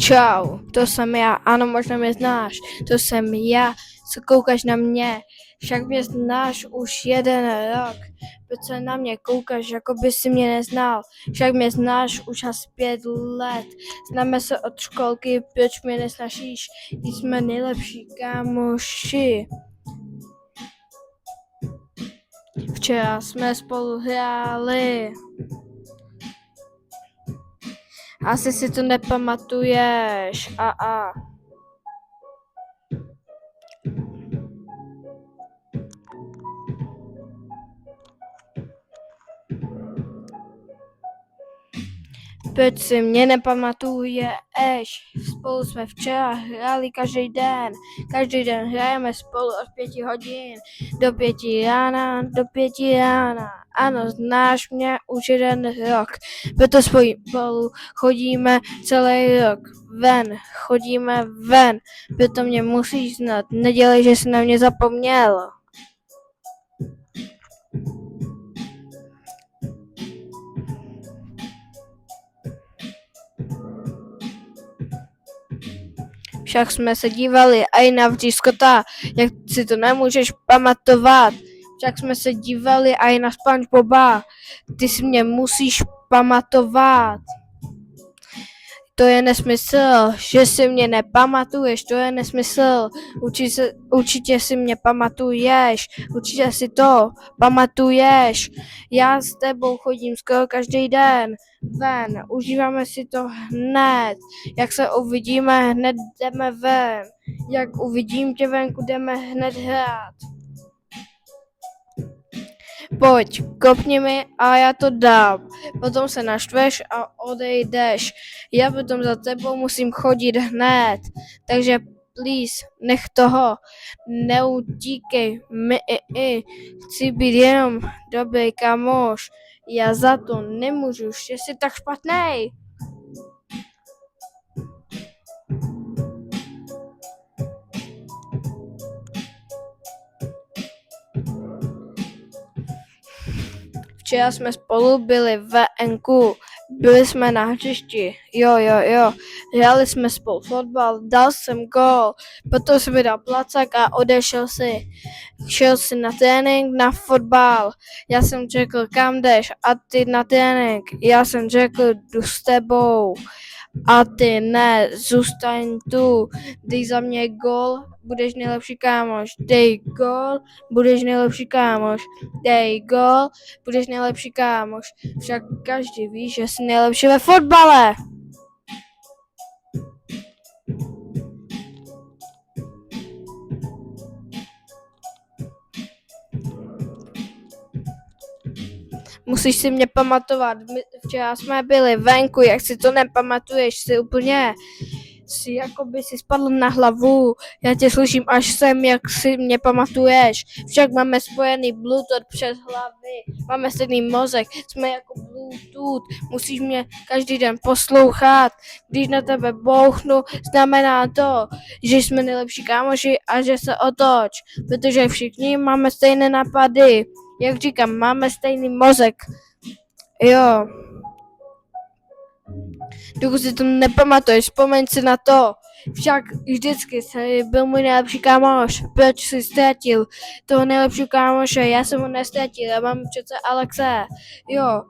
Čau, to jsem já, ano, možná mě znáš, to jsem já, co koukáš na mě, však mě znáš už 1 rok, proč se na mě koukáš, jako by si mě neznal, však mě znáš už asi 5 let, známe se od školky, proč mě nesnažíš, když jsme nejlepší kámoši. Včera jsme spolu hráli. Asi si to nepamatuješ. Proč si mě nepamatuješ? Spolu jsme včera hráli každý den. Každý den hrajeme spolu od 5 hodin do 5 rána, do 5 rána. Ano, znáš mě už 1 rok, proto spolu chodíme celý rok ven, chodíme ven, proto mě musíš znát, nedělej, že jsi na mě zapomněl. Však jsme se dívali i na vřízkota, jak si to nemůžeš pamatovat. Však jsme se dívali i na SpongeBoba, ty si mě musíš pamatovat. To je nesmysl, že si mě nepamatuješ, to je nesmysl. Určitě si mě pamatuješ, určitě si to pamatuješ. Já s tebou chodím skoro každý den ven, užíváme si to hned. Jak se uvidíme, hned jdeme ven. Jak uvidím tě venku, jdeme hned hrát. Pojď, kopni mi a já to dám. Potom se naštveš a odejdeš. Já potom za tebou musím chodit hned. Takže please, nech toho. Neutíkej. Chci být jenom dobrý kamoš. Já za to nemůžu, že jsi tak špatnej. Včera jsme spolu byli venku, byli jsme na hřišti, jo, hráli jsme spolu fotbal, dal jsem gól, potom jsem mi dal placák a odešel si. Šel si na trénink na fotbal, já jsem řekl, kam jdeš, a ty na trénink, já jsem řekl, jdu s tebou. A ty ne, zůstaň tu, dej za mě gól, budeš nejlepší kámoš, dej gól, budeš nejlepší kámoš, dej gól, budeš nejlepší kámoš, však každý ví, že jsi nejlepší ve fotbale. Musíš si mě pamatovat, včera jsme byli venku, jak si to nepamatuješ, si jako by si spadl na hlavu, já tě slyším až sem, jak si mě pamatuješ, však máme spojený Bluetooth přes hlavy, máme stejný mozek, jsme jako Bluetooth, musíš mě každý den poslouchat, když na tebe bouchnu, znamená to, že jsme nejlepší kámoši a že se otoč, protože všichni máme stejné nápady, jak říkám, máme stejný mozek, jo. Dokud si to nepamatuješ, vzpomeň si na to. Však vždycky jsi byl můj nejlepší kámoš. Proč jsi ztratil toho nejlepšího kámoše? Já jsem ho nestratil, já mám přece Alexe. Jo.